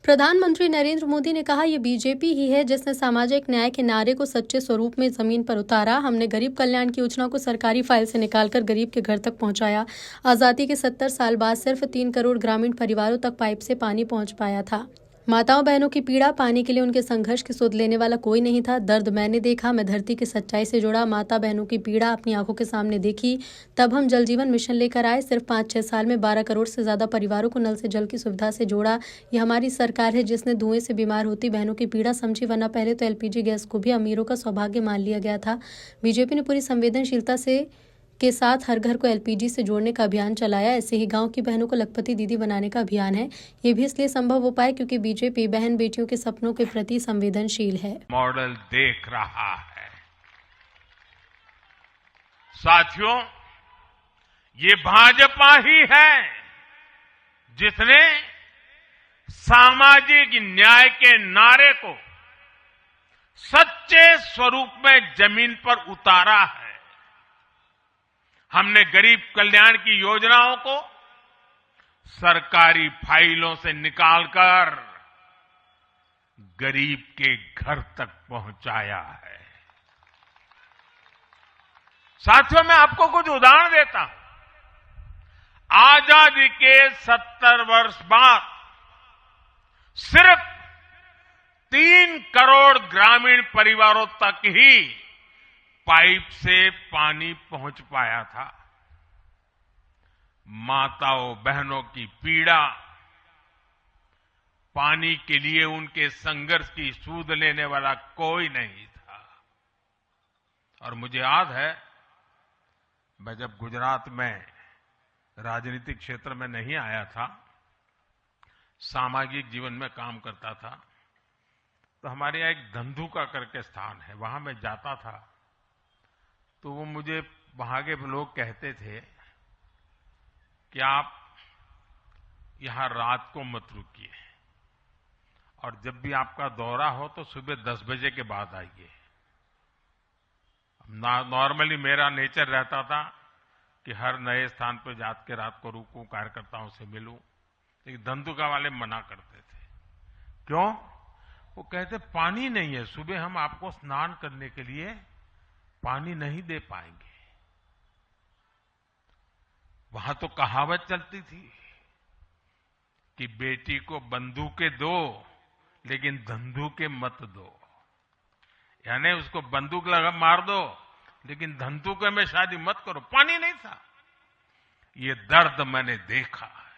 प्रधानमंत्री नरेंद्र मोदी ने कहा, ये बीजेपी ही है जिसने सामाजिक न्याय के नारे को सच्चे स्वरूप में जमीन पर उतारा। हमने गरीब कल्याण की योजना को सरकारी फाइल से निकालकर गरीब के घर तक पहुंचाया। आजादी के 70 साल बाद सिर्फ 3 करोड़ ग्रामीण परिवारों तक पाइप से पानी पहुंच पाया था। माताओं बहनों की पीड़ा, पाने के लिए उनके संघर्ष की सुध लेने वाला कोई नहीं था। दर्द मैंने देखा, मैं धरती की सच्चाई से जुड़ा, माता बहनों की पीड़ा अपनी आंखों के सामने देखी। तब हम जल जीवन मिशन लेकर आए। सिर्फ 5-6 साल में 12 करोड़ से ज्यादा परिवारों को नल से जल की सुविधा से जोड़ा। ये हमारी सरकार है जिसने धुएं से बीमार होती बहनों की पीड़ा समझी, वरना पहले तो एलपीजी गैस को भी अमीरों का सौभाग्य मान लिया गया था। बीजेपी ने पूरी संवेदनशीलता के साथ हर घर को एलपीजी से जोड़ने का अभियान चलाया। ऐसे ही गांव की बहनों को लखपति दीदी बनाने का अभियान है। ये भी इसलिए संभव हो पाए क्योंकि बीजेपी बहन बेटियों के सपनों के प्रति संवेदनशील है। मॉडल देख रहा है। साथियों, ये भाजपा ही है जिसने सामाजिक न्याय के नारे को सच्चे स्वरूप में जमीन पर उतारा है। हमने गरीब कल्याण की योजनाओं को सरकारी फाइलों से निकालकर गरीब के घर तक पहुंचाया है। साथियों, मैं आपको कुछ उदाहरण देता हूं। आजादी के 70 वर्ष बाद सिर्फ 3 करोड़ ग्रामीण परिवारों तक ही पाइप से पानी पहुंच पाया था। माताओं बहनों की पीड़ा, पानी के लिए उनके संघर्ष की सूध लेने वाला कोई नहीं था। और मुझे याद है, मैं जब गुजरात में राजनीतिक क्षेत्र में नहीं आया था, सामाजिक जीवन में काम करता था, तो हमारे यहाँ एक धंधुका करके स्थान है, वहां मैं जाता था तो वो मुझे वहां के लोग कहते थे कि आप यहां रात को मत रुकिए और जब भी आपका दौरा हो तो सुबह 10 बजे के बाद आइए। नॉर्मली मेरा नेचर रहता था कि हर नए स्थान पर जाकर रात को रुकूं, कार्यकर्ताओं से मिलूं, लेकिन धंधुका वाले मना करते थे। क्यों? वो कहते पानी नहीं है, सुबह हम आपको स्नान करने के लिए पानी नहीं दे पाएंगे। वहां तो कहावत चलती थी कि बेटी को बंदूकें दो लेकिन धंधुके मत दो, यानी उसको बंदूक लगा मार दो लेकिन धंधुके में शादी मत करो। पानी नहीं था। ये दर्द मैंने देखा है।